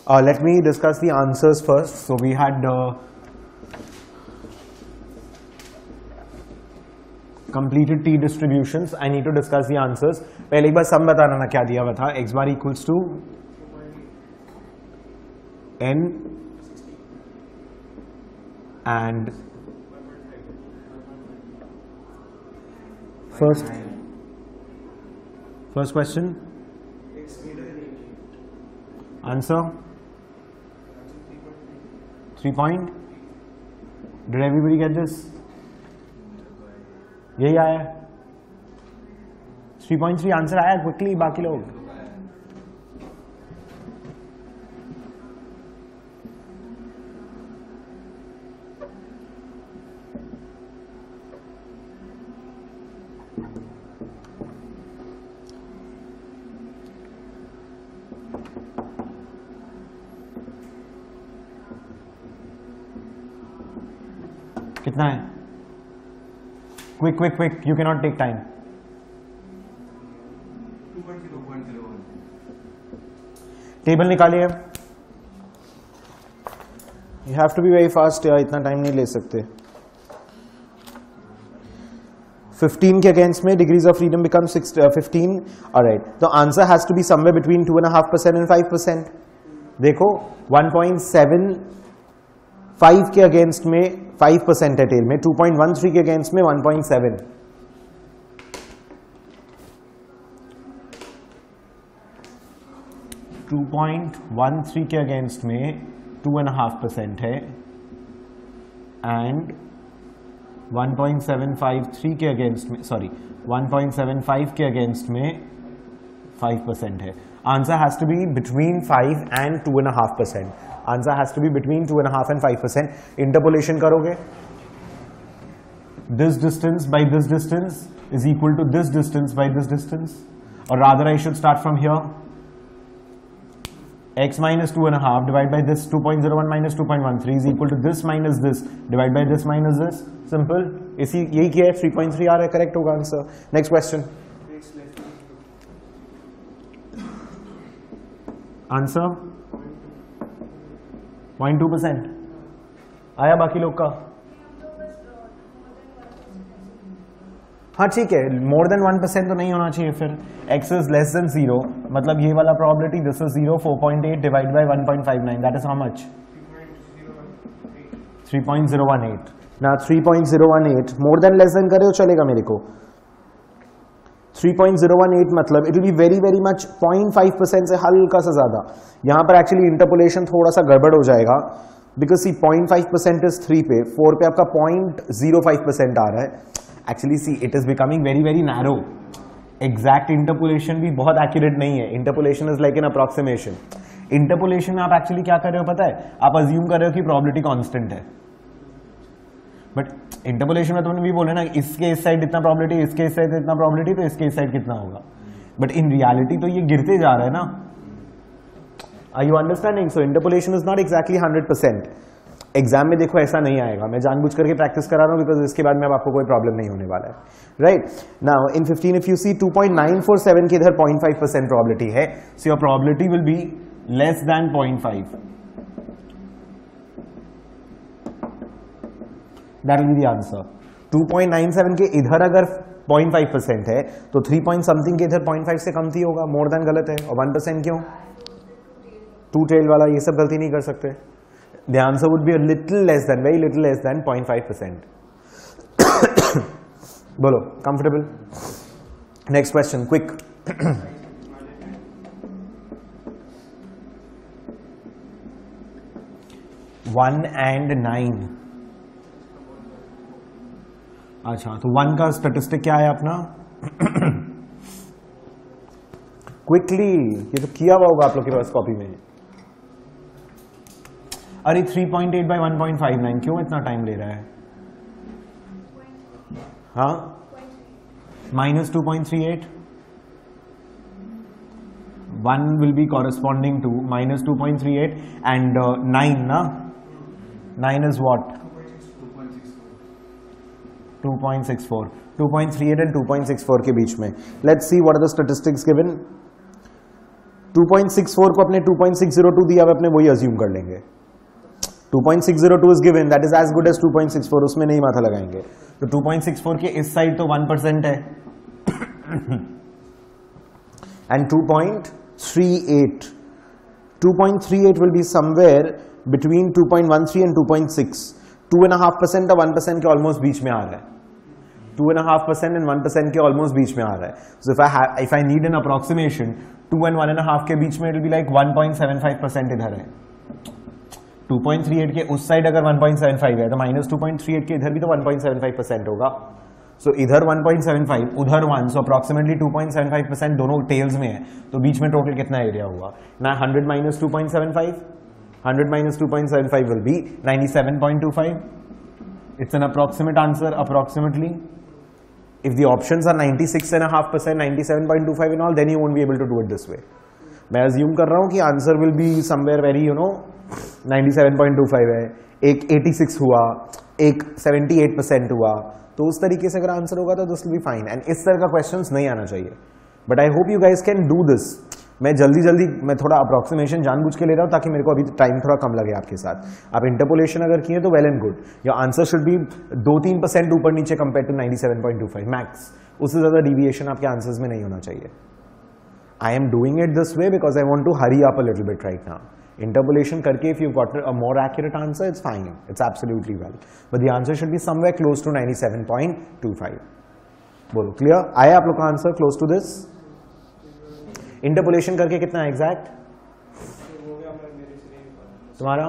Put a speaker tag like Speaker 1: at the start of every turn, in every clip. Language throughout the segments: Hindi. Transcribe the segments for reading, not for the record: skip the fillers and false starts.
Speaker 1: Let me discuss the answers first. So we had completed T distributions. I need to discuss the answers. पहले एक बार सम बताना ना क्या दिया हुआ था. X bar equals to n and first question. Answer 3 point. Did everybody get this? यही आया 3.3 आंसर आया क्विकली. बाकी लोग कितना है? Quick quick quick, you can not take time.
Speaker 2: 2.0.01.
Speaker 1: Table निकालिए. You have to be very fast यार, इतना टाइम नहीं ले सकते. 15 के अगेंस्ट में degrees of freedom become 15. Alright, तो answer has to be somewhere between 2.5% and 5%. देखो 1.75 के अगेंस्ट में 5% है टेल में, 2.13 के अगेंस्ट में 1.7. .13 के अगेंस्ट में 2.5% है एंड 1.753 के अगेंस्ट में 1.75 के अगेंस्ट में 5% है. Answer has to be between 5 and 2.5%. Answer has to be between 2.5 and 5%. Interpolation करोगे, this distance by this distance is equal to this distance by this distance, और rather I should start from here. x minus 2.5 divided by this 2.01 minus 2.13 is equal to this minus this divided by this minus this. Simple. इसी यही किया है. 3.3 आ रहा है, करेक्ट होगा आंसर. Next question. आंसर 0.2% आया. बाकी लोग का हाँ ठीक है, मोर देन 1% तो नहीं होना चाहिए. फिर x इज लेस देन 0, मतलब ये वाला probability this is 0. 4.8 divide by 1.59, that is how much? 3.018. ना 3.018 मोर देन लेस देन करे तो चलेगा मेरे को. 3.018 मतलब it will be very very much 0.5% से हल्का सा ज्यादा. यहां पर एक्चुअली इंटरपोलेशन थोड़ा सा गड़बड़ हो जाएगा, बिकॉज सी 0.5% इज 3 पे, 4 पे आपका 0.05% आ रहा है. Actually see it is becoming very very narrow. Exact interpolation भी बहुत एक्यूरेट नहीं है. Interpolation is like an approximation. Interpolation में आप एक्चुअली क्या कर रहे हो पता है? आप अज्यूम कर रहे हो कि प्रोबेबिलिटी कांस्टेंट है, बट इंटरपोलेशन में तुमने भी बोला ना इसके इस साइड इतना प्रोबेबिलिटी, इसके इस साइड इतना प्रोबेबिलिटी, तो इसके इस साइड कितना होगा. बट इन रियलिटी तो ये गिरते जा रहा है ना. Are you understanding? So interpolation is not exactly 100%. Exam में देखो ऐसा नहीं आएगा. मैं जानबूझ करके प्रैक्टिस करा रहा हूं बिकॉज इसके बाद में अब आपको कोई प्रॉब्लम नहीं होने वाला है. Right now in 15 if you see 2.947 के इधर 0.5% प्रोबेबिलिटी है, so your probability will be less than 0.5. That will be the answer. 2.97 के इधर अगर 0.5% है तो 3 point something के इधर 0.5 से कम ही होगा. मोर देन गलत है, और 1% क्यों? 2 टेल वाला ये सब गलती नहीं कर सकते. The answer would be a little less than, very little less than 0.5%. बोलो, comfortable? Next question, quick. 1 and 9. अच्छा, तो 1 का स्टेटिस्टिक क्या है अपना? क्विकली, ये तो किया हुआ होगा आप लोग के पास कॉपी में. अरे 3.8 by 1.59 क्यों इतना टाइम ले रहा है? हाँ, -2.38. 1 will be corresponding to -2.38 and 9 ना? 9 is what? 2.64. 2.38 and 2.64 के बीच में. Let's see what are the statistics given. 2.64 को अपने 2.602 दिया हुआ अपने वही अज्यूम कर लेंगे. 2.602 is given, that is as good as 2.64, उसमें नहीं माथा लगाएंगे. तो 2.64 के इस साइड तो 1% है and 2.38 will be somewhere between 2.13 and 2.6. 2.5% और 1% के ऑलमोस्ट बीच में आ रहा है. 2.5% and 1% के ऑलमोस्ट बीच में आ रहा है. So if I need an approximation, 2 and 1.5 के बीच में it will be like 1.75% इधर है. 2.38 के उस साइड अगर 1.75 है तो माइनस 2.38 के इधर भी तो 1.75% होगा. सो इधर 1.75 उधर 1, सो अप्रॉक्सीमेटली 2.75% दोनों टेल्स में है. तो बीच में टोटल कितना एरिया हुआ ना? 100 माइनस 2.75, 100 माइनस 2.75 विल बी 97.25. It's an approximate answer. Approximately if the options are 96.5%, 97.25 in all, then you won't be able to do it this way. मैं अज्यूम कर रहा हूं कि answer will be somewhere very 97.25 है, एक 86 हुआ, एक 78% हुआ. तो उस तरीके से अगर आंसर होगा तो this will be fine. And इस तरह का क्वेश्चंस नहीं आना चाहिए. But I hope you guys can do this. मैं जल्दी मैं थोड़ा अप्रॉक्सीमेशन जानबूझ के ले रहा हूं ताकि मेरे को अभी टाइम थोड़ा कम लगे आपके साथ. आप इंटरपोलेशन अगर किए तो well and good. Your answer should be 2-3% ऊपर नीचे कंपेयर टू 97.25 मैक्स. उससे ज्यादा डिविएशन आपके आंसर्स में नहीं होना चाहिए. I am doing it this way because I want to hurry up a little bit right now. Interpolation करके if you've got a more accurate answer, it's fine, it's absolutely well, but the answer should be somewhere close to 97.25. बोलो clear? आया आप लोग का answer close to this? Interpolation करके कितना exact? तुम्हारा?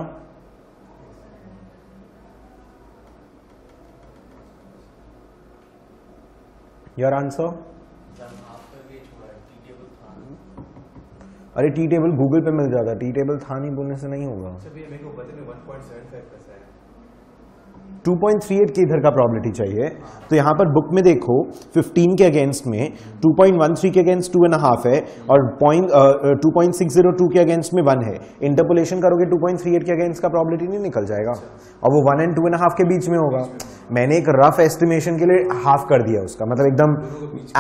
Speaker 1: Your answer? अरे टी टेबल गूगल पे मिल जाता. टी टेबल था नहीं बोलने से नहीं होगा. 2.38 के इधर का प्रोबेबिलिटी चाहिए. तो यहां पर बुक में देखो 15 के अगेंस्ट में 2.13 के अगेंस्ट 2.5 है और 2.602 के अगेंस्ट में 1 है. इंटरपोलेशन करोगे 2.38 के अगेंस्ट का प्रोबेबिलिटी नहीं निकल जाएगा और वो 1 and 2.5 के बीच में होगा. मैंने एक रफ एस्टिमेशन के लिए हाफ कर दिया उसका, मतलब एकदम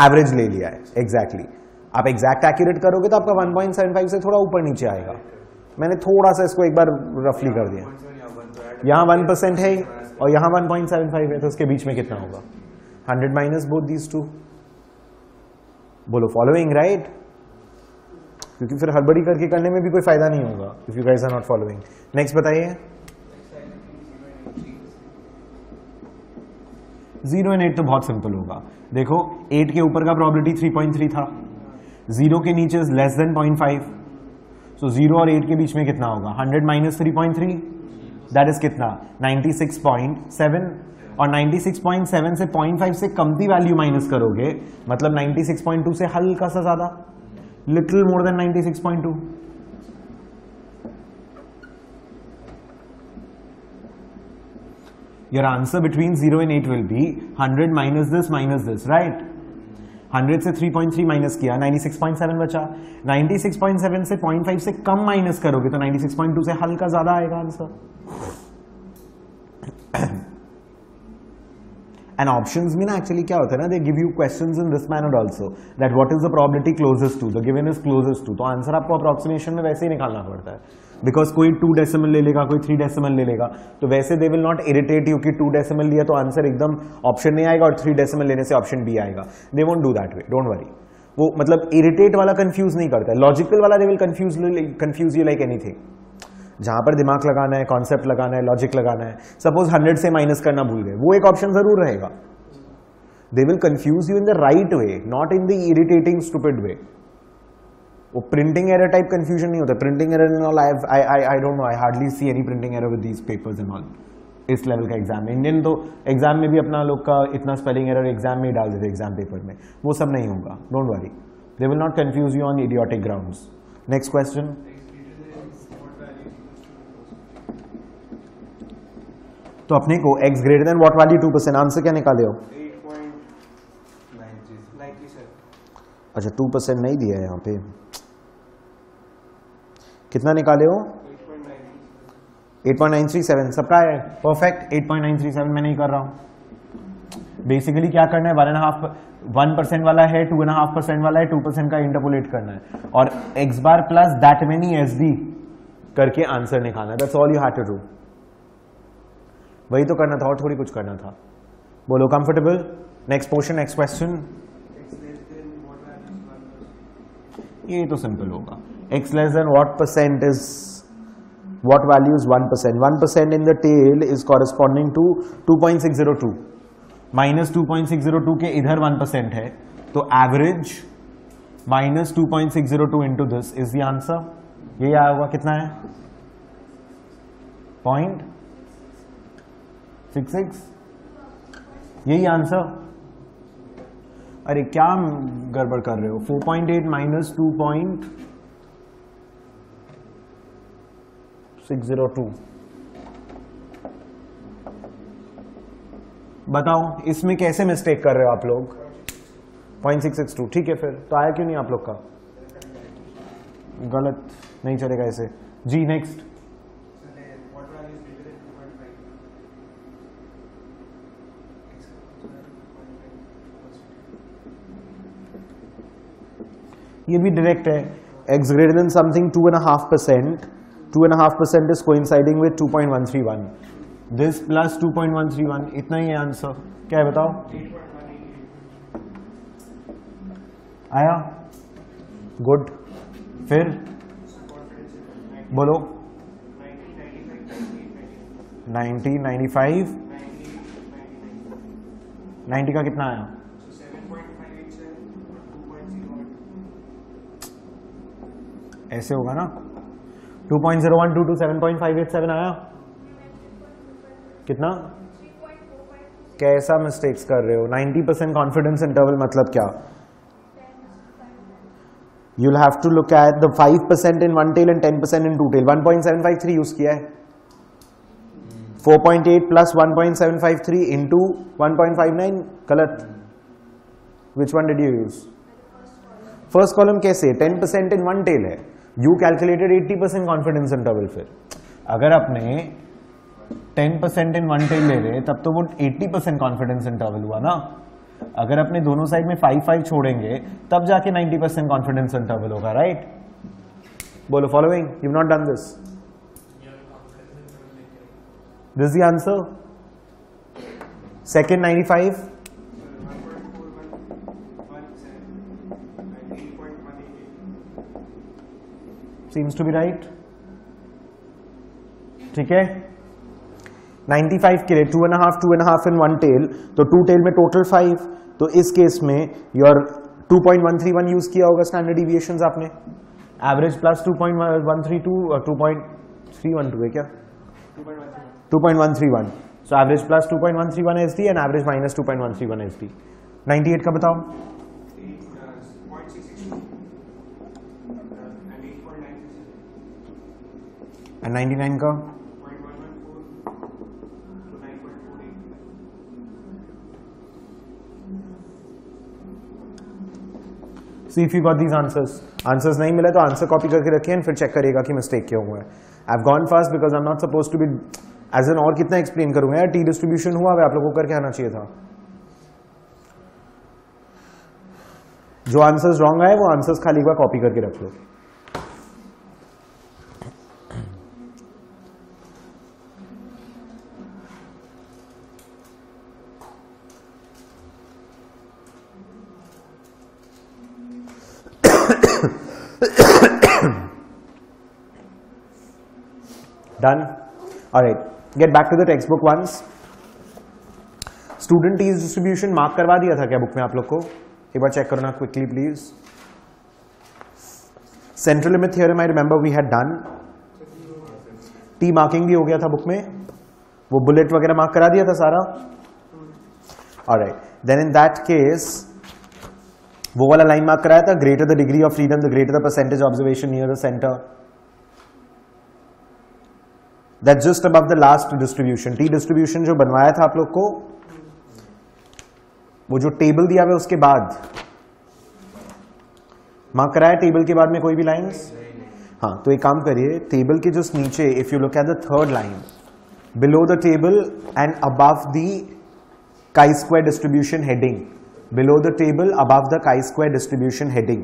Speaker 1: एवरेज ले लिया है. एग्जैक्टली आप एग्जैक्ट एक्यूरेट करोगे तो आपका 1.75 से थोड़ा ऊपर नीचे आएगा. मैंने थोड़ा सा इसको एक बार रफली कर दिया. यहाँ 1% है और यहाँ 1.75 है तो उसके बीच में कितना होगा? 100 माइनस बोथ दीज टू. बोलो फॉलोइंग राइट? क्योंकि फिर हड़बड़ी करके करने में भी कोई फायदा नहीं होगा if you guys are not following. Next बताइए. 0 and 8 तो बहुत सिंपल होगा. देखो 8 के ऊपर का प्रोबेबिलिटी 3.3 था, 0 के नीचे लेस देन 0.5. सो 0 और 8 के बीच में कितना होगा? 100 माइनस 3.3 दैट इज कितना? 96.7. और 96.7 से 0.5 से कमती वैल्यू माइनस करोगे मतलब 96.2 से हल्का सा ज्यादा, little more than 96.2. Your answer between 0 and 8 will be 100 minus this right. 100 से 3.3 माइनस किया 96.7 बचा. 96.7 से 0.5 से कम माइनस करोगे तो 96.2 से हल्का ज्यादा आएगा आंसर. एंड ऑप्शंस में ना एक्चुअली क्या होता है ना, they give you questions in this manner also that what is the probability closest to, the given is closest to. तो आंसर आपको अप्रॉक्सीमेशन में वैसे ही निकालना पड़ता है बिकॉज कोई 2 डेसिमल ले लेगा, कोई 3 डेसिमल ले लेगा. तो वैसे they will not irritate you कि 2 डेसिमल लिया तो आंसर एकदम ऑप्शन नहीं आएगा और 3 डेसिमल लेने से ऑप्शन बी आएगा. They won't do that way, don't worry. वो मतलब इरिटेट वाला कंफ्यूज नहीं करता है. लॉजिकल वाला दे will confuse you like anything. जहां पर दिमाग लगाना है, कॉन्सेप्ट लगाना है, लॉजिक लगाना है. सपोज 100 से माइनस करना भूल गए, वो एक ऑप्शन जरूर रहेगा. They will confuse you in the right way, not in the irritating stupid way. वो प्रिंटिंग एरर टाइप कंफ्यूजन नहीं होता. Printing error and all I don't know, I hardly see any printing error with these papers and all. इस लेवल का एग्जाम में इंडियन तो एग्जाम में भी अपना लोग का इतना स्पेलिंग एरर एग्जाम में ही डाल देते एग्जाम पेपर में. वो सब नहीं होगा, don't worry. They will not confuse you on idiotic grounds. Next question. तो अपने को x greater than what value 2%, answer क्या निकाले हो?
Speaker 2: 8.97.
Speaker 1: अच्छा 2% नहीं दिया है यहाँ पे. कितना निकाले हो? 8.937. सबका है परफेक्ट. 8.937 मैं नहीं कर रहा हूं. बेसिकली क्या करना है, 1% वाला है, 2.5% वाला है, 2% का इंटरपोलेट करना है और x bar plus that many SD करके आंसर निकालना है. That's all you had to do. वही तो करना था और थोड़ी कुछ करना था. बोलो comfortable. Next portion, next question. ये तो सिंपल होगा. x less than what percent is what value is 1%? 1% in the tail is corresponding to 2.602. minus 2.602 के इधर 1% है, तो average minus 2.602 into this is the answer. ये आया होगा, कितना है? 0.66. यही आंसर. अरे क्या गड़बड़ कर रहे हो? 4.8 minus 2.602. बताओ इसमें कैसे मिस्टेक कर रहे हो आप लोग? 0.662. ठीक है, फिर तो आया क्यों नहीं आप लोग का? गलत नहीं चलेगा ऐसे. जी नेक्स्ट. ये भी डायरेक्ट है. x greater than something 2.5%. 2.5% is coinciding with 2.131. This plus 2.131. इतना ही है आंसर. क्या है बताओ? आया? गुड. फिर बोलो. 90, 95, 90 का कितना आया? ऐसे होगा ना. 2.0122 to 7.587 आया. कितना? कैसा मिस्टेक्स कर रहे हो? 90% कॉन्फिडेंस इंटरवल मतलब क्या? You'll have to look at the 5% in one tail and 10% in two tail. 1.753 use किया है. 4.8 plus 1.753 into 1.59 गलत. Which one did you use? First column कैसे? 10% in one tail है. You calculated 80% confidence interval. फिर अगर आपने 10% in one tail ले रहे तब तो वो 80% कॉन्फिडेंस इंटरवल हुआ ना. अगर अपने दोनों साइड में 5-5 छोड़ेंगे तब जाके 90% कॉन्फिडेंस इंटरवल होगा. राइट? बोलो following. You not done this. This the answer. Second 95. Seems to be right. ठीक है. 95 के लिए 2.5 in one tail, तो 2 tail में टोटल 5. तो इस केस में योर 2.131 यूज किया होगा स्टैंडर्ड डिविएशंस आपने. एवरेज प्लस 2.132 और 2.312 है क्या? 2.131. So average plus 2.131 SD and average minus 2.131 SD. 98 का बताओ. एंड 99 का? See if you got these answers. Answers नहीं मिला तो आंसर कॉपी करके रखिए फिर चेक करिएगा कि मिस्टेक क्या हुआ है. I've gone fast because I'm not supposed to be as in. और कितना एक्सप्लेन करूंगा यार? टी डिस्ट्रीब्यूशन हुआ है, आप लोगों को करके आना चाहिए था. जो आंसर्स रॉन्ग आए वो आंसर्स खाली एक बार कॉपी करके रख लो. Done? Alright, get back to the textbook once. Student T's distribution mark करवा दिया था क्या बुक में आप लोग को? एक बार चेक करना quickly please. Central limit theorem I remember we had done. T marking भी हो गया था बुक में. वो बुलेट वगैरह मार्क करा दिया था सारा. Alright, then in that case वो वाला लाइन मार्क कराया था. Greater the degree of freedom the greater the percentage observation near the centre. That's just above the last distribution. T distribution जो बनवाया था आप लोग को, वो जो टेबल दिया हुआ उसके बाद मार्क कराया. टेबल के बाद में कोई भी लाइंस? हाँ, तो एक काम करिए. टेबल के जस्ट नीचे if you look at the third line below the table and above the chi-square distribution heading. Below the table, above the chi-square distribution heading.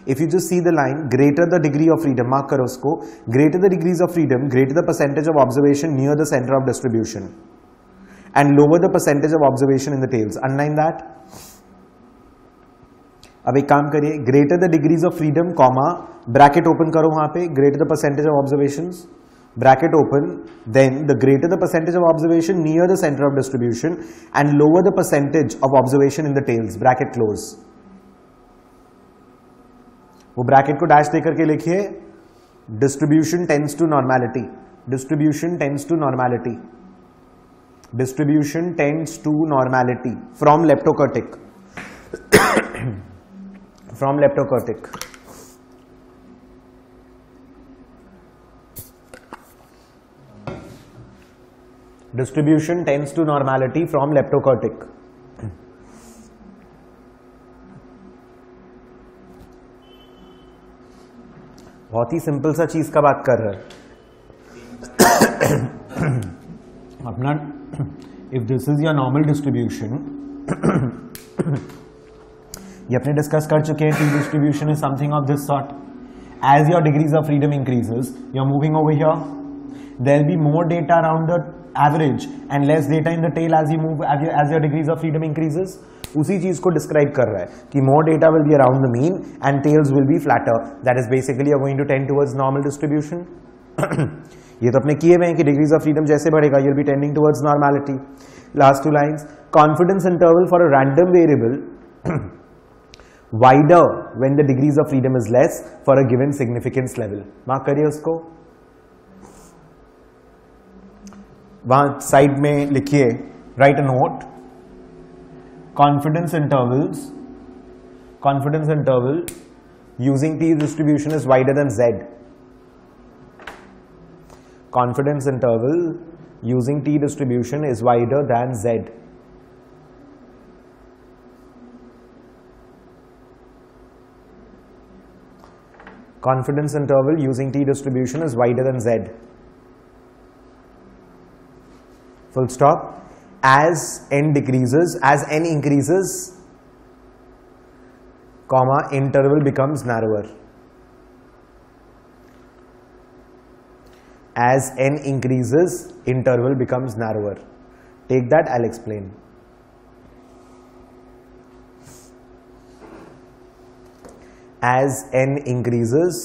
Speaker 1: If you just see the line, greater the degree of freedom, mark karo usko, greater the degrees of freedom, greater the percentage of observation near the center of distribution, and lower the percentage of observation in the tails. Underline that. अब एक काम करिए, greater the degrees of freedom, comma, bracket open करो वहां पे, greater the percentage of observations, bracket open, then the greater the percentage of observation near the center of distribution and lower the percentage of observation in the tails, bracket close. वो ब्रैकेट को डैश देकर के लिखिए, distribution tends to normality, distribution tends to normality, distribution tends to normality from leptokurtic, from leptokurtic. Distribution tends to normality from leptokurtic. बहुत ही सिंपल सा चीज का बात कर रहा है अपना. If this is your normal distribution, ये अपने डिस्कस कर चुके हैं. T distribution is something of this sort. As your degrees of freedom increases, you are moving over here. There will be more data around the average and less data in the tail as you move, as your degrees of freedom increases. उसी चीज को डिस्क्राइब कर रहा है कि more data will be around the mean and tails will be flatter. That is basically you're going to tend towards normal distribution. ये तो अपने किए हुए हैं कि degrees of freedom जैसे बढ़ेगा you'll be tending towards normality. Last two lines. Confidence interval for a random variable wider when the degrees of freedom is less for a given significance level. Mark करिए उसको. वहां साइड में लिखिए, right a note. confidence interval using T distribution is wider than Z. Confidence interval using T distribution is wider than Z. Confidence interval using T distribution is wider than Z. Full stop. As n decreases, as n increases, comma, interval becomes narrower. As n increases, interval becomes narrower. Take that, I'll explain. As n increases,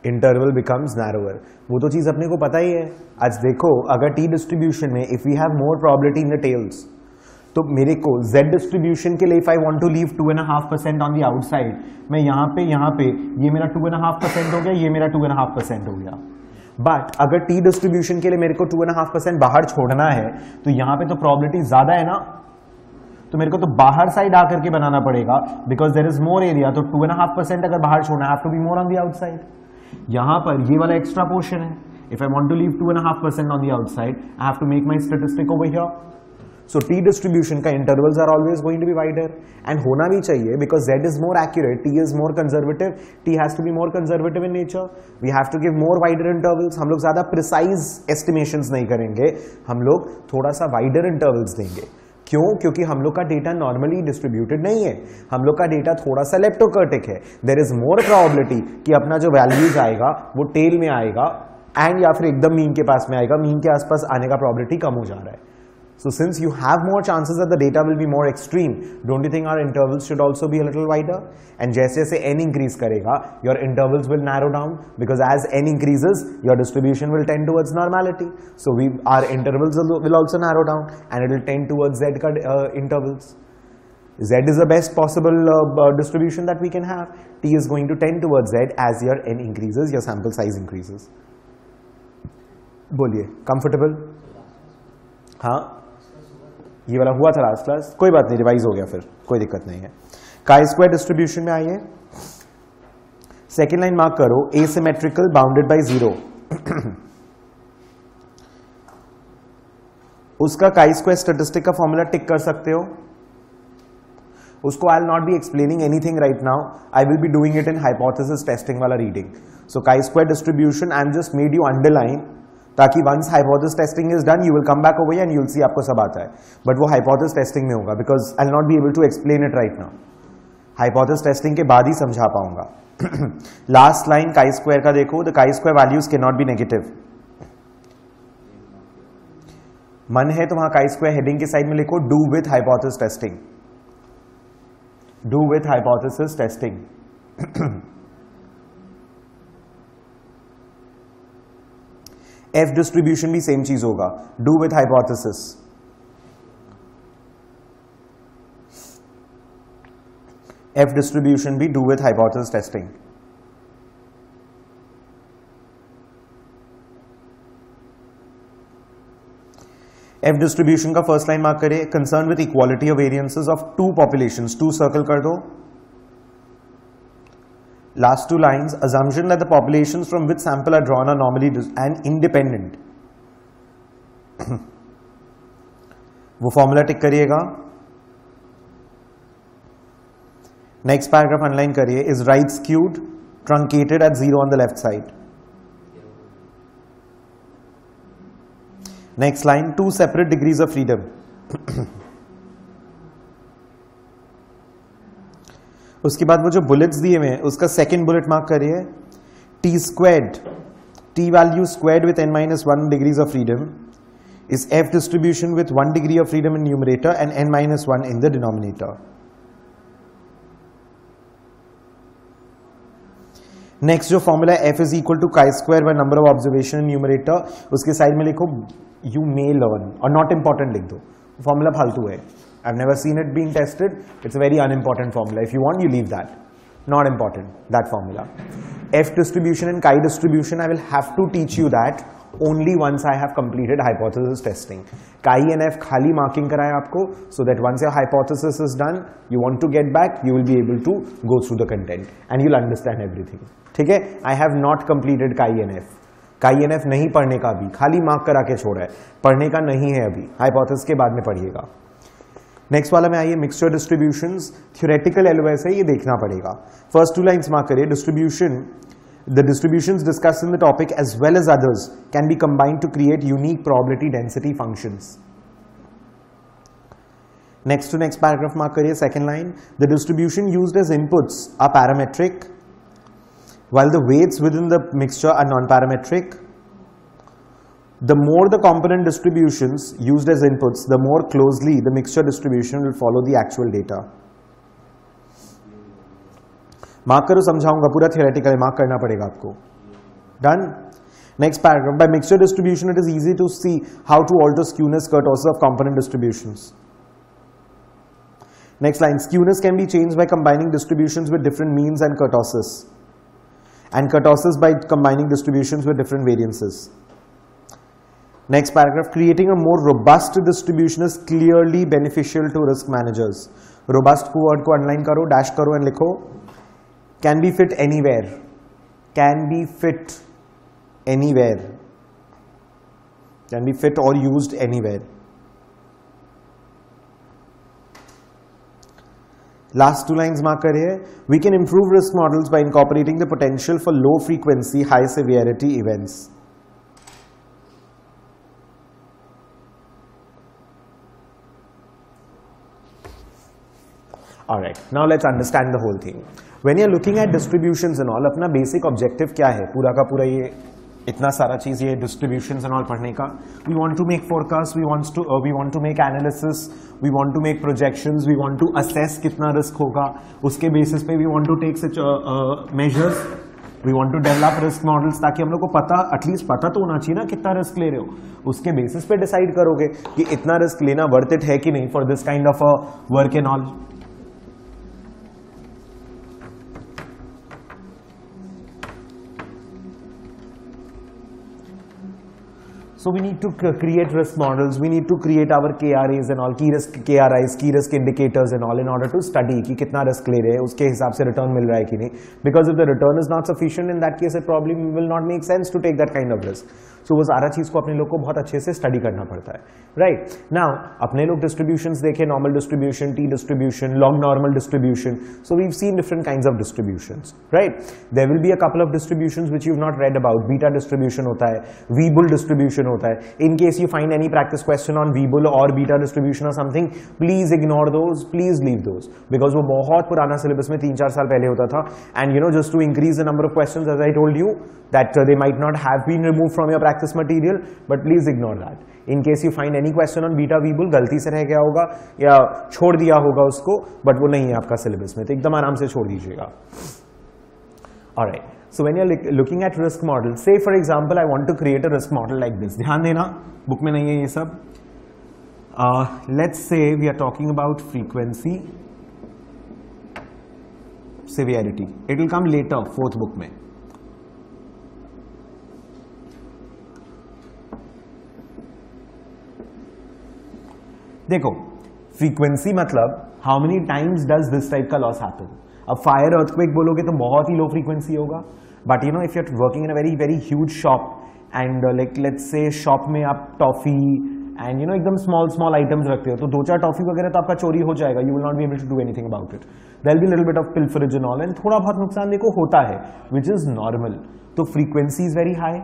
Speaker 1: interval becomes narrower. वो तो चीज अपने को पता ही है. आज देखो, अगर टी डिस्ट्रीब्यूशन में if we have more probability in the tails, तो मेरे को जेड डिस्ट्रीब्यूशन के लिए if I want to leave 2.5% on the outside, मैं यहाँ पे ये मेरा 2.5% हो गया, ये मेरा 2.5% हो गया. बट अगर टी डिस्ट्रीब्यूशन के लिए मेरे को 2.5% बाहर छोड़ना है, तो यहाँ पे तो प्रोबेबिलिटी ज्यादा है ना, तो मेरे को तो बाहर साइड आकर के बनाना पड़ेगा because there is more area. तो 2.5% अगर बाहर छोड़ना है, have to be more on the outside. यहां पर ये वाला एक्स्ट्रा पोर्शन है. If I want to leave 2.5% on the outside, I have to make my statistic over here. So T distribution का intervals are always going to be wider, and होना भी चाहिए because Z is more accurate, T is more conservative, T has to be more conservative in nature. We have to give more wider intervals. हम लोग ज्यादा प्रिसाइज एस्टिमेशंस नहीं करेंगे, हम लोग थोड़ा सा वाइडर इंटरवल्स देंगे. क्यों? क्योंकि हम लोग का डेटा नॉर्मली डिस्ट्रीब्यूटेड नहीं है, हम लोग का डेटा थोड़ा सा लेप्टोकर्टिक है. देयर इज मोर प्रोबेबिलिटी कि अपना जो वैल्यूज आएगा वो टेल में आएगा एंड या फिर एकदम मीन के पास में आएगा. मीन के आसपास आने का प्रोबेबिलिटी कम हो जा रहा है. So since you have more chances that the data will be more extreme, don't you think our intervals should also be a little wider? And जैसे जैसे n इंक्रीज करेगा, your intervals will narrow down because as n increases your distribution will tend towards normality. So our intervals will also narrow down and it will tend towards z का intervals. Z is the best possible distribution that we can have. T is going to tend towards Z as your n increases, your sample size increases. बोलिए, comfortable? हाँ, ये वाला हुआ था लास्ट क्लास, कोई बात नहीं, रिवाइज हो गया, फिर कोई दिक्कत नहीं है. chi-square डिस्ट्रीब्यूशन में आइए. सेकेंड लाइन मार्क करो, asymmetrical bounded by 0. उसका chi-square स्टैटिस्टिक का फॉर्मूला टिक कर सकते हो. उसको I will not be explaining anything right now, I will be doing it in hypothesis testing वाला reading. So chi-square distribution, I am just made you underline ताकि once hypothesis testing is done you will come back over and you will see आपको सब आता है, बट वो हाइपोथेसिस टेस्टिंग में होगा because I will not be able to explain it right now. Hypothesis testing के बाद ही समझा पाऊंगा. लास्ट लाइन काई स्क्वायर का देखो, the chi square values can not be negative. मन है तो वहां काई स्क्वायर हेडिंग के साइड में लिखो do with hypothesis testing, do with hypothesis testing. F distribution भी सेम चीज होगा, do with hypothesis. F distribution भी do with hypothesis testing. F distribution का फर्स्ट लाइन मार्क करिए, concern with equality of variances of two populations, two circle कर दो. Last two lines, assumption that the populations from which sample are drawn are normally and independent. वो फॉर्मूला टिक करिएगा. नेक्स्ट पैराग्राफ अनलाइन करिए, is right skewed truncated at 0 on the left side. Next line, 2 separate degrees of freedom. उसके बाद वो जो बुलेट्स दिए हुए हैं उसका सेकंड बुलेट मार्क करिए, T squared, T value squared with n-1 degrees of freedom is f distribution with 1 degree of freedom in numerator and n-1 in the denominator. Next जो formula f is equal to chi square by number of observation in numerator, उसके साइड में लिखो you may learn और not important लिख दो. फॉर्मूला फालतू है, I've never seen it being tested. It's a very unimportant formula. If you want, you leave that. Not important, that formula. F distribution and chi distribution, I will have to teach you that only once I have completed hypothesis testing. Chi and F खाली marking कराए आपको, so that once your hypothesis is done, you want to get back, you will be able to go through the content and you'll understand everything. ठीक है? I have not completed chi and F. Chi and F नहीं पढ़ने का अभी, खाली मार्क करा के छोड़ा है, पढ़ने का नहीं है अभी, hypothesis के बाद में पढ़िएगा. नेक्स्ट वाला में आइए, मिक्सचर डिस्ट्रीब्यूशंस, थ्योरेटिकल एलोवेस है, ये देखना पड़ेगा. फर्स्ट 2 लाइंस मार्क करिए, distribution, the distributions discussed in the topic as well as others can be combined to create unique probability density functions. Next to next paragraph mark करिए, second line, the distribution used as inputs are parametric while the weights within the mixture are non-parametric. The more the component distributions used as inputs, the more closely the mixture distribution will follow the actual data. Mark करो, समझाऊंगा, पूरा थियोरेटिकल मार्क करना पड़ेगा आपको. Done. Next paragraph, by mixture distribution it is easy to see how to alter skewness kurtosis of component distributions. Next line, skewness can be changed by combining distributions with different means and kurtosis, and kurtosis by combining distributions with different variances. Next paragraph, creating a more robust distribution is clearly beneficial to risk managers. Robust को word को underline करो, dash करो and लिखो, can be fit anywhere, can be fit anywhere, can be fit or used anywhere. Last 2 lines mark करिए, we can improve risk models by incorporating the potential for low frequency, high severity events. Alright, now let's understand the whole thing. When you're looking at distributions and all, अपना basic objective क्या है? पूरा का पूरा ये इतना सारा चीज ये distributions and all पढ़ने का. We want to make forecasts, we want to make analysis, we want to make projections, we want to assess कितना risk होगा. उसके basis पे we want to take such measures, we want to develop risk models ताकि हम लोग को पता, एटलीस्ट पता तो होना चाहिए ना कितना रिस्क ले रहे हो. उसके बेसिस पे डिसाइड करोगे कि इतना रिस्क लेना वर्थ इट है कि नहीं for this kind of work and all. So we need to create risk models, we need to create our KRAs and all, key risk KRIs, key risk indicators and all in order to study कि कितना risk ले रहे हैं, उसके हिसाब से return मिल रहा है कि नहीं. Because if the return is not sufficient, in that case it probably will not make sense to take that kind of risk. सो वो सारा चीज को अपने लोग को बहुत अच्छे से स्टडी करना पड़ता है, राइट? नाउ अपने लोग डिस्ट्रीब्यूशंस देखे, normal distribution, T distribution, log normal distribution. So we have seen different kinds of distributions, right? There will be a couple of distributions which you have not read about. Beta distribution होता है, वीबुल डिस्ट्रीब्यूशन होता है. In case you find any practice question on Weibull और बीटा डिस्ट्रीब्यूशन और something, please ignore those, please leave those, because वो बहुत पुराना सिलेबस में 3-4 साल पहले होता था. And you know, just to increase the number of questions, as I told you that they might not have been removed from your practice material, but please ignore that. In case you find any question on beta weebull, गलती से रह गया होगा या छोड़ दिया होगा उसको, but वो नहीं है आपका सिलेबस में, तो एकदम आराम से छोड़ दीजिएगा. Alright, so when you're looking at risk model, say for example I want to create a risk model like this. ध्यान देना, बुक में नहीं है ये सब. Let's say we are talking about frequency, severity. It will come later, 4th book में. देखो, फ्रीक्वेंसी मतलब how many times does this type का लॉस हैपन. अब फायर अर्थक्वेक बोलोगे तो बहुत ही लो फ्रीक्वेंसी होगा, but you know if you are working in a very very huge shop and like let's say shop में आप टॉफी एंड यू नो एकदम स्मॉल स्मॉल आइटम्स रखते हो, तो 2-4 टॉफी वगैरह तो आपका चोरी हो जाएगा. You will not be able to do anything about it. There will be little bit of pilferage and all, and थोड़ा बहुत नुकसान देखो होता है, विच इज नॉर्मल. तो फ्रीक्वेंसी इज वेरी हाई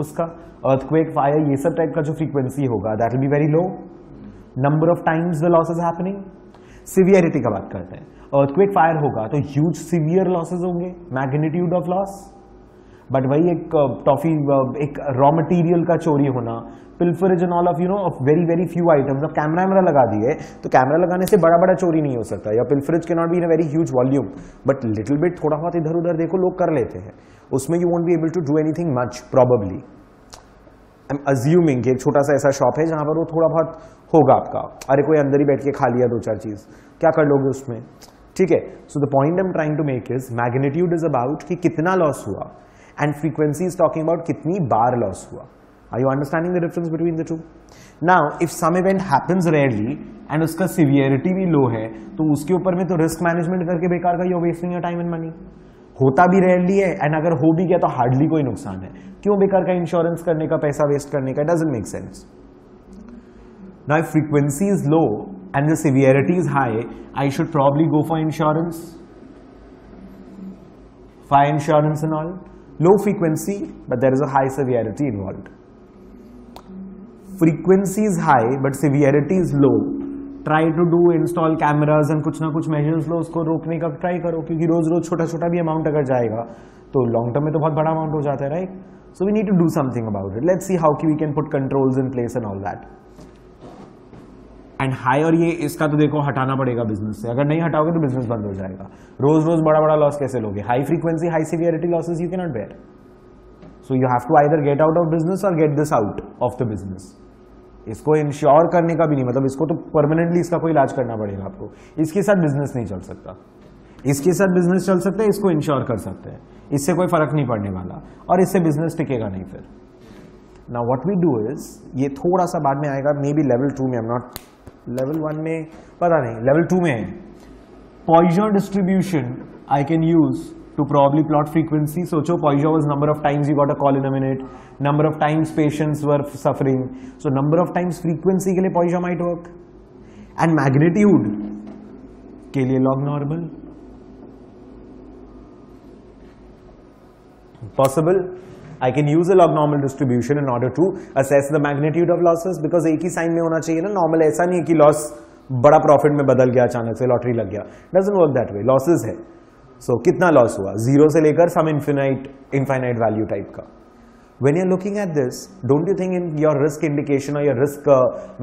Speaker 1: उसका. अर्थक्वेक, फायर, ये सब टाइप का जो फ्रीक्वेंसी होगा that will be very low. Number of times the loss is happening. Severity का बात करते हैं. अर्थक्वेक, फायर होगा तो ह्यूज सिवियर लॉसेस होंगे, मैग्नीट्यूड ऑफ लॉस. बट वही एक टॉफी, एक रॉ मटेरियल का चोरी होना, pilferage and all of you know of very very few items. अब कैमरा लगा दिए तो कैमरा लगाने से बड़ा बड़ा चोरी नहीं हो सकता, या pilferage can not be in a very huge volume, but little bit थोड़ा बहुत इधर उधर देखो लोग कर लेते हैं, उसमें you won't be able to do anything much probably. I am assuming कि एक छोटा सा ऐसा शॉप है जहां पर वो थोड़ा बहुत होगा आपका. अरे कोई अंदर ही बैठ के खा लिया 2-4 चीज, क्या कर लोगे उसमें, ठीक है? So the point I am trying to make is magnitude is about कि कितना लॉस हुआ, and frequency is talking about कितनी बार लॉस हुआ. Are you understanding the difference between the two? Now if some event happens rarely and उसका सिवियरिटी भी लो है, तो उसके ऊपर में तो रिस्क मैनेजमेंट करके बेकार का, you are wasting your time and money. होता भी रेयरली है, एंड अगर हो भी गया तो हार्डली कोई नुकसान है. क्यों बेकार का इंश्योरेंस करने का, पैसा वेस्ट करने का? Doesn't make sense. Now if frequency is low and the severity is high, I should probably go for insurance, fire insurance and all. Low frequency but there is a high severity involved. Frequency is high but severity is low, try to do install cameras and कुछ ना कुछ मेजर्स लो, उसको रोकने का ट्राई करो, क्योंकि रोज रोज छोटा छोटा भी अमाउंट अगर जाएगा तो लॉन्ग टर्म में तो बहुत बड़ा अमाउंट हो जाता है, right? So we need to do something about it. Let's see how we can put controls in place and all that. And high, और ये इसका तो देखो हटाना पड़ेगा बिजनेस से, अगर नहीं हटाओगे तो बिजनेस बंद हो जाएगा. रोज रोज बड़ा बड़ा लॉस कैसे लोगे? High frequency high severity losses you can not bear. So you have to either get out of business और get this out of the business. इसको इंश्योर करने का भी नहीं, मतलब इसको तो परमानेंटली इसका कोई इलाज करना पड़ेगा आपको. इसके साथ बिजनेस नहीं चल सकता, इसके साथ बिजनेस चल सकता है, इसको इंश्योर कर सकते हैं, इससे कोई फर्क नहीं पड़ने वाला, और इससे बिजनेस टिकेगा नहीं फिर. Now what we do is, ये थोड़ा सा बाद में आएगा, मे बी लेवल 2 में, आई एम नॉट लेवल 1 में, पता नहीं, लेवल 2 में है. Poisson distribution I can use to probably plot frequency. सोचो Poisson was number of times you got a call in a minute, number of times patients were suffering, so number of times frequency के लिए Poisson might work, and magnitude के लिए log normal possible. I can use a log normal distribution in order to assess the magnitude of losses, because एक ही साइन में होना चाहिए ना. नॉर्मल ऐसा नहीं है कि लॉस बड़ा प्रॉफिट में बदल गया अचानक से, लॉटरी लग गया, doesn't work that way. Losses है, so कितना लॉस हुआ, 0 से लेकर सम इनफाइनाइट वैल्यू टाइप का. When you're looking at this, don't you think in your risk indication or your risk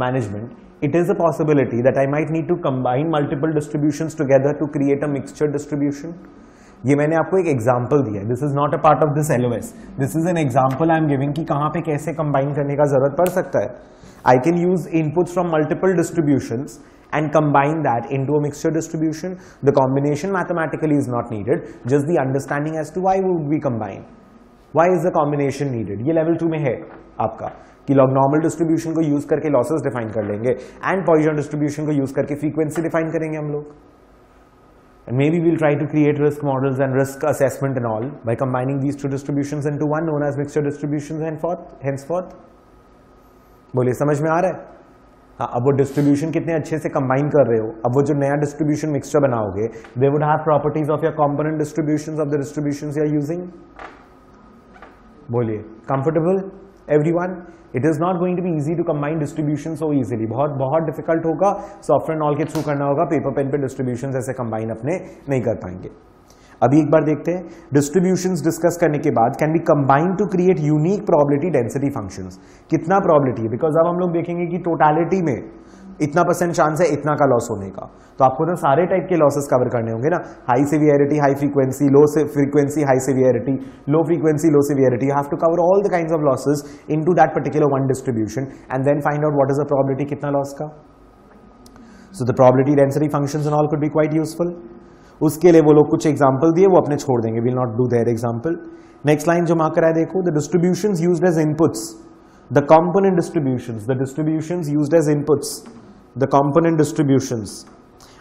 Speaker 1: management, it is a possibility that I might need to combine multiple distributions together to create a mixture distribution? ये मैंने आपको एक एग्जाम्पल दिया है. This is not a part of this LOS. This is an example I am giving कि कहां पे कैसे कंबाइन करने का जरूरत पड़ सकता है. I can use inputs from multiple distributions and combine that into a mixture distribution. The combination mathematically is not needed, just the understanding as to why would we combine. Why is the combination needed? ये level 2 में है आपका कि log normal distribution को use करके losses define कर लेंगे and Poisson distribution को use करके frequency define करेंगे हम लोग. And maybe we'll try to create risk models and risk assessment and all by combining these two distributions into one known as mixture distributions henceforth. बोलिए समझ में आ रहा है? हाँ, अब वो डिस्ट्रीब्यूशन कितने अच्छे से कंबाइन कर रहे हो, अब वो जो नया डिस्ट्रीब्यूशन मिक्सचर बनाओगे, they would have properties of your component distributions of the distributions you are using. बोलिए comfortable everyone? It is not going to be easy to combine distribution so easily. बहुत बहुत डिफिकल्ट होगा, सॉफ्टवेयर ऑल के थ्रू करना होगा. पेपर पेन पे डिस्ट्रीब्यूशन ऐसे कंबाइन अपने नहीं कर पाएंगे. अभी एक बार देखते हैं. डिस्ट्रीब्यूशंस डिस्कस करने के बाद can be combined to create unique probability density functions. कितना प्रोबेबिलिटी है? बिकॉज अब हम लोग देखेंगे कि टोटलिटी में इतना % चांस है इतना का लॉस होने का. तो आपको तो सारे टाइप के लॉसेस कवर करने होंगे ना. High severity, high frequency, low frequency, high severity, low frequency, low severity. You have to cover all the kinds of losses into that particular one distribution and then find out what is the probability कितना लॉस का. So the probability density functions and all could be quite useful. उसके लिए वो लोग कुछ एग्जांपल दिए, वो अपने छोड़ देंगे. Will not do their example. Next line जो मार्क करा है देखो. The distributions used as inputs, the component distributions, the distributions used as inputs, the component distributions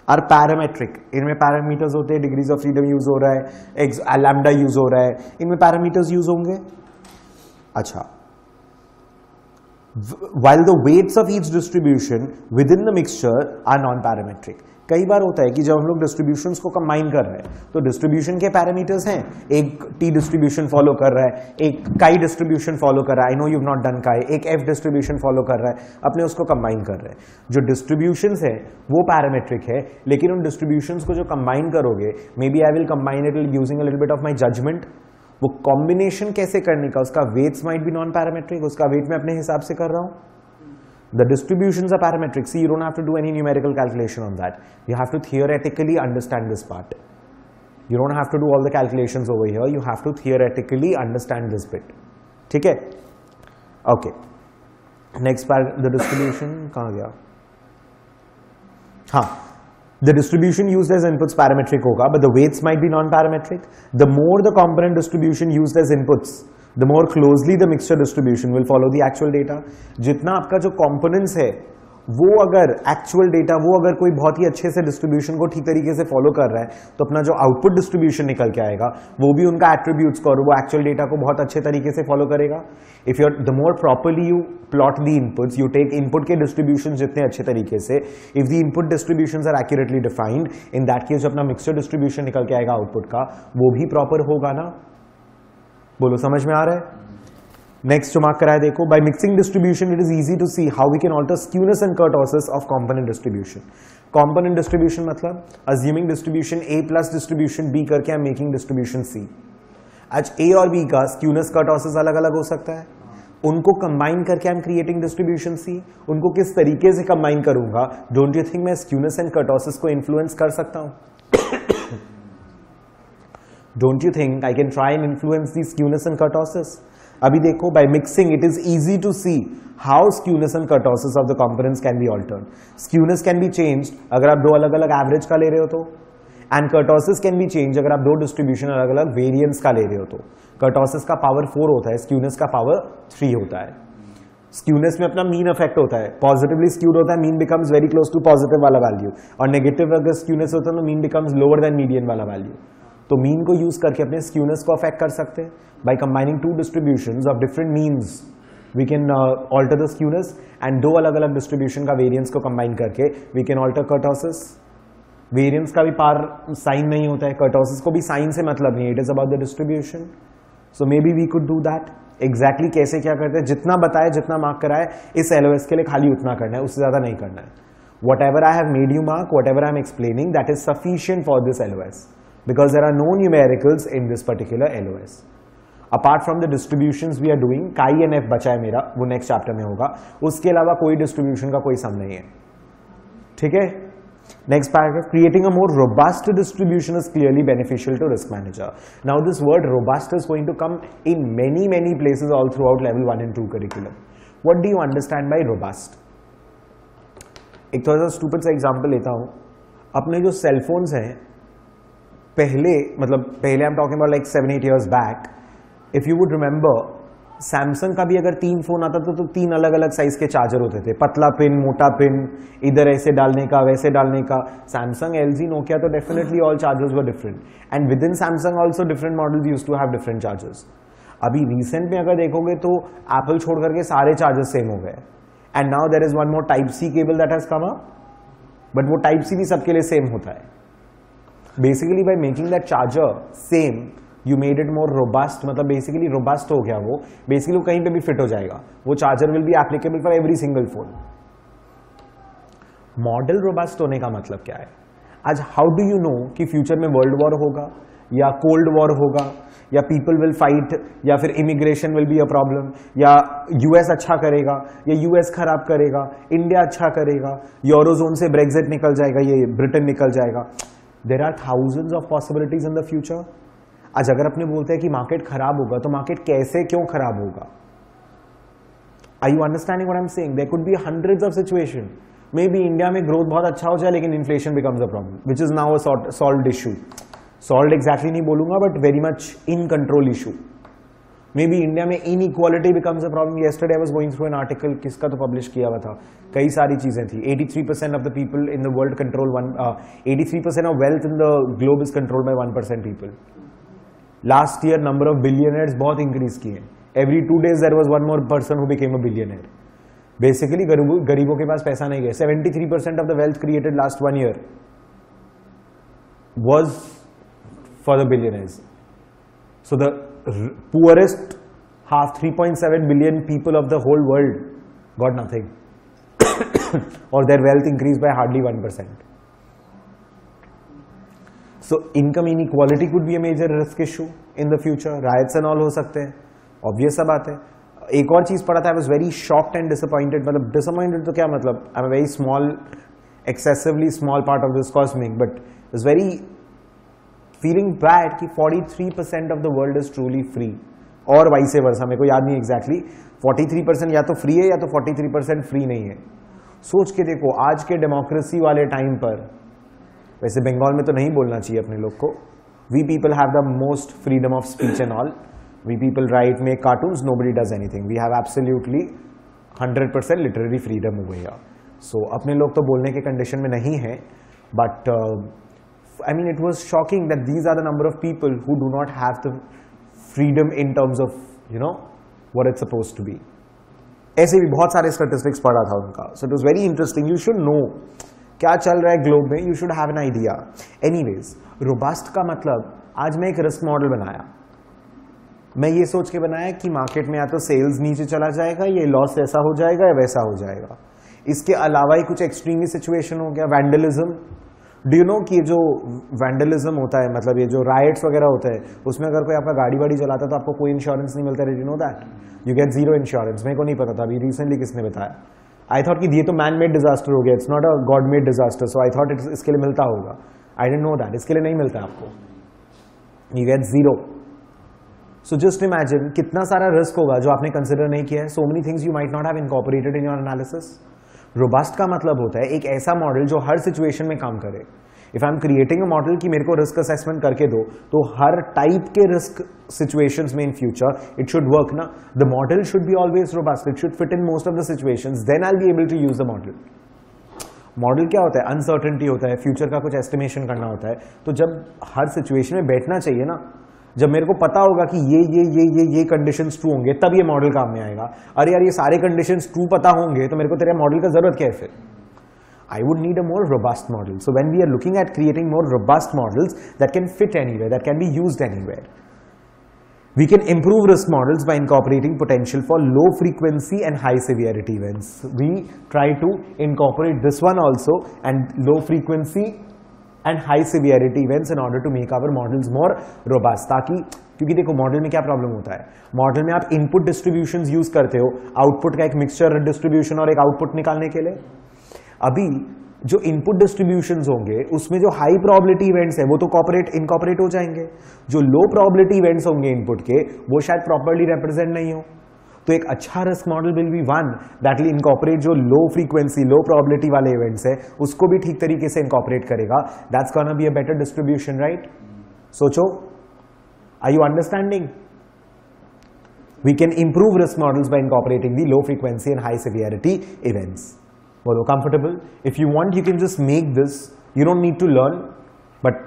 Speaker 1: are parametric. इनमें पैरामीटर्स होते हैं. डिग्रीज ऑफ फ्रीडम यूज हो रहा है, लैम्डा यूज हो रहा है, इनमें पैरामीटर्स यूज होंगे. अच्छा, while the weights of each distribution within the mixture are non-parametric. कई बार होता है कि जब हम लोग डिस्ट्रीब्यूशंस को कंबाइन कर रहे हैं तो डिस्ट्रीब्यूशन के पैरामीटर्स हैं. एक टी डिस्ट्रीब्यूशन फॉलो कर रहा है, एक काई डिस्ट्रीब्यूशन फॉलो कर रहा है. I know you have not done काई. एक एफ डिस्ट्रीब्यूशन फॉलो कर रहा है. अपने उसको कंबाइन कर रहे हैं. जो डिस्ट्रीब्यूशंस है वो पैरामेट्रिक है, लेकिन उन डिस्ट्रीब्यूशंस को जो कंबाइन करोगे, maybe I will combine it using a little bit of my judgement. वो कॉम्बिनेशन कैसे करने का, उसका weights might be non parametric. उसका वेट मैं अपने हिसाब से कर रहा हूं. The distributions are parametric. See, you don't have to do any numerical calculation on that. You have to theoretically understand this part. You don't have to do all the calculations over here. You have to theoretically understand this bit. ठीक है? Okay. Next part, the distribution कहाँ गया? हाँ. The distribution used as inputs parametric होगा, but the weights might be non-parametric. The more the component distribution used as inputs, the more closely the mixture distribution will follow the actual data. जितना आपका जो components है वो अगर actual data, वो अगर कोई बहुत ही अच्छे से distribution को ठीक तरीके से follow कर रहा है तो अपना जो output distribution निकल के आएगा वो भी उनका attributes को और वो actual data को बहुत अच्छे तरीके से follow करेगा. If you're the more properly you plot the inputs, you take input के distributions जितने अच्छे तरीके से, if the input distributions are accurately defined, in that case जो अपना mixture distribution निकल के आएगा output का वो भी proper होगा ना. बोलो समझ में आ रहा है? नेक्स्ट जो मार्क करा है देखो. By mixing distribution it is easy to see how we can alter skewness and kurtosis of component distribution. Component distribution मतलब assuming distribution A plus distribution B करके I am making distribution C. आज A और B का स्क्यूनेस कर्टोसिस अलग अलग हो सकता है. उनको कंबाइन करके I am creating distribution C. उनको किस तरीके से कंबाइन करूंगा? डोंट यू थिंक मैं स्क्यूनेस एंड कर्टोसिस को इन्फ्लुएंस कर सकता हूं? Don't you think I can try and influence the skewness and kurtosis? अभी देखो, by mixing it is easy to see how skewness and kurtosis of the components can be altered. Skewness can be changed अगर आप दो अलग अलग एवरेज का ले रहे हो तो, and kurtosis can be changed अगर आप दो डिस्ट्रीब्यूशन अलग अलग वेरिएंस का ले रहे हो तो. kurtosis का पावर 4 होता है, skewness का पावर 3 होता है. स्क्यूनेस में अपना मीन इफेक्ट होता है. पॉजिटिवली स्क्यूड होता है, mean becomes very close to positive वाला वैल्यू, और नेगेटिव अगर स्क्यूनेस होता है तो mean becomes lower than median वाला वैल्यू. तो मीन को यूज करके अपने स्क्यूनेस को अफेक्ट कर सकते हैं. By combining two distributions of different means we can alter the skewness, and दो अलग अलग डिस्ट्रीब्यूशन का वेरिएंस को कंबाइन करके we can alter kurtosis. Variance का भी पार साइन नहीं होता है, कर्टोसिस को भी साइन से मतलब नहीं है. It is about the distribution. So maybe we could do that. Exactly कैसे क्या करते हैं, जितना बताए जितना मार्क कराए इस एलओएस के लिए खाली उतना करना है, उससे ज्यादा नहीं करना है. Whatever I have made you mark, whatever I am explaining, that is sufficient for this LOS. Because there are no numericals in this particular LOS. Apart from the distributions we are doing, chi and f बचा है मेरा, वो next chapter में होगा. उसके अलावा कोई distribution का कोई सम नहीं है. ठीक है? Next paragraph, creating a more robust distribution is clearly beneficial to risk manager. Now this word robust is going to come in many places all throughout level 1 and 2 curriculum. What do you understand by robust? एक थोड़ा सा स्टूपिड सा एग्जांपल लेता हूं. अपने जो सेलफोन्स हैं पहले, मतलब पहले I am talking about like 7-8 years back, if you would remember Samsung का भी अगर 3 फोन आता था तो 3 अलग अलग साइज के चार्जर होते थे, पतला पिन, मोटा पिन, इधर ऐसे डालने का वैसे डालने का। सैमसंग, एलजी, नोकिया तो definitely all chargers were different, and within Samsung also different models used to have different chargers. अभी रिसेंट में अगर देखोगे तो एप्पल छोड़ करके सारे चार्जर्स सेम हो गए, and now there is one more type C cable that has come up, but वो टाइप सी भी सबके लिए सेम होता है। Basically by making that charger same you made it more robust, मतलब बेसिकली रोबस्ट हो गया वो, बेसिकली वो कहीं पे भी फिट हो जाएगा, वो charger will be applicable for every single phone. Model robust होने का मतलब क्या है? आज हाउ डू यू नो कि फ्यूचर में वर्ल्ड वॉर होगा या कोल्ड वॉर होगा या पीपल विल फाइट या फिर immigration will be a problem, या यूएस अच्छा करेगा या यूएस खराब करेगा, इंडिया अच्छा करेगा, यूरोजोन से ब्रेक्सिट निकल जाएगा, ये ब्रिटेन निकल जाएगा। There are thousands of possibilities in the future. आज अगर अपने बोलते हैं कि मार्केट खराब होगा तो मार्केट कैसे क्यों खराब होगा? Are you understanding what I am saying? There could be hundreds of situation. Maybe India में ग्रोथ बहुत अच्छा हो जाए लेकिन inflation becomes a problem, which is now a solved issue. Solved exactly नहीं बोलूंगा, but very much in control issue. Maybe India में inequality becomes a problem. Yesterday I was going through an article, किसका तो पब्लिश किया हुआ था, कई सारी चीजें थी। 83% of the people in the world control 83% of wealth in the globe is controlled by 1% people. Last year number of billionaires बहुत इंक्रीज किए। Every 2 days there was one more person who became a billionaire. Basically गरीबों के पास पैसा नहीं गया। 73% of the wealth created last 1 year was for the billionaires. So the poorest half, 3.7 billion people of the whole world got nothing or their wealth increased by hardly 1%. So income inequality could be a major risk issue in the future. Riots and all हो सकते हैं, obvious सा बात है। एक और चीज पढ़ा था, I was very shocked and disappointed। मतलब disappointed तो क्या मतलब, I'm a very small, excessively small part of this cosmic, but it was very feeling bad कि 43% of the world is truly free, और vice versa, मेरे को याद नहीं exactly, 43% या तो free है या तो 43% free नहीं है। सोच के देखो, आज के डेमोक्रेसी वाले टाइम पर, वैसे बंगाल में तो नहीं बोलना चाहिए अपने लोग को, we people have the most freedom of speech and all, we people write, make cartoons, nobody does anything, we have absolutely 100% literary freedom over here। So अपने लोग तो बोलने के कंडीशन में नहीं है, but I mean it was shocking that these are the number of people who do not have the freedom in terms of, you know, what it's supposed to be। ऐसे भी बहुत सारे statistics पढ़ा था उनका, so it was very interesting। You should know क्या चल रहा है ग्लोब में, you should have an idea। Anyways, robust का मतलब, आज मैं एक रिस्क मॉडल बनाया, मैं ये सोच के बनाया कि मार्केट में या तो सेल्स नीचे चला जाएगा, ये लॉस ऐसा हो जाएगा या वैसा हो जाएगा। इसके अलावा ही कुछ एक्सट्रीमी सिचुएशन हो गया, वैंडलिज्म। डू यू नो कि ये जो वैंडलिज्म होता है, मतलब ये जो राइट्स वगैरह होता है, उसमें अगर कोई आपका गाड़ी वाड़ी चलाता है तो आपको कोई इंश्योरेंस नहीं मिलता। Did you know that? You get 0 insurance. मेरे को नहीं पता था, अभी रिसेंटली किसने बताया। आई थॉट कि ये तो मैन मेड डिजास्टर हो गया, it's not a God made disaster, so I thought इसके लिए मिलता होगा। आई डिडंट नो दैट, इसके लिए नहीं मिलता आपको, you get 0। So just imagine कितना सारा रिस्क होगा जो आपने कंसिडर नहीं किया है। So many things you might not have incorporated in your analysis. Robust का मतलब होता है एक ऐसा मॉडल जो हर सिचुएशन में काम करे। If I am creating a model कि मेरे को रिस्क असेसमेंट करके दो, तो हर टाइप के रिस्क सिचुएशंस में in future it should work ना। The model should be always robust, it should fit in most of the situations, then I will be able to use the model. Model क्या होता है? अनसर्टेनिटी होता है, फ्यूचर का कुछ एस्टिमेशन करना होता है। तो जब हर सिचुएशन में बैठना चाहिए ना, जब मेरे को पता होगा कि ये कंडीशंस ट्रू होंगे, तब ये मॉडल काम में आएगा। अरे यार, ये सारे कंडीशंस ट्रू पता होंगे तो मेरे को तेरे मॉडल का जरूरत क्या है फिर? I would need a more robust model. So when we are looking at creating more robust models that can fit anywhere, that can be used anywhere, we can improve risk models by incorporating potential for low frequency and high severity events. We try to incorporate this one also, and low frequency and high severity events in order to make our models more robust। ताकि, क्योंकि देखो मॉडल में क्या प्रॉब्लम होता है, मॉडल में आप इनपुट डिस्ट्रीब्यूशंस यूज करते हो, आउटपुट का एक मिक्सचर डिस्ट्रीब्यूशन और एक आउटपुट निकालने के लिए। अभी जो इनपुट डिस्ट्रीब्यूशंस होंगे उसमें जो हाई प्रोबेबिलिटी इवेंट्स है वो तो इनकॉर्पोरेट हो जाएंगे, जो लो प्रोबेबिलिटी इवेंट्स होंगे इनपुट के वो शायद प्रॉपर्ली रिप्रेजेंट नहीं हो। तो एक अच्छा risk model will be one that will incorporate जो लो फ्रीक्वेंसी लो प्रोबेबिलिटी वाले इवेंट्स है उसको भी ठीक तरीके से इनकॉर्पोरेट करेगा। That's gonna be a better distribution, right? सोचो, are you understanding? We can improve risk models by incorporating the low frequency and high severity events. बोलो comfortable? If you want, you can just make this. You don't need to learn. But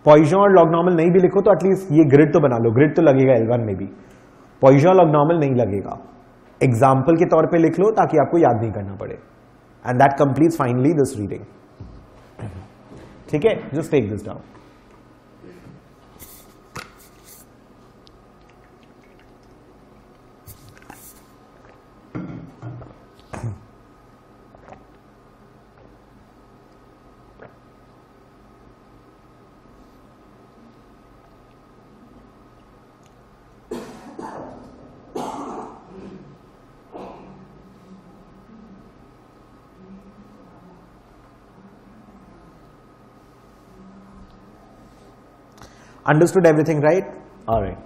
Speaker 1: Poisson और log normal नहीं भी लिखो तो एटलीस्ट ये ग्रिड तो बना लो. ग्रिड तो लगेगा L1 में भी. Poisson log normal नहीं लगेगा. एग्जाम्पल के तौर पे लिख लो ताकि आपको याद नहीं करना पड़े. And that completes finally this reading. ठीक है, just take this down. Understood everything, right? All right.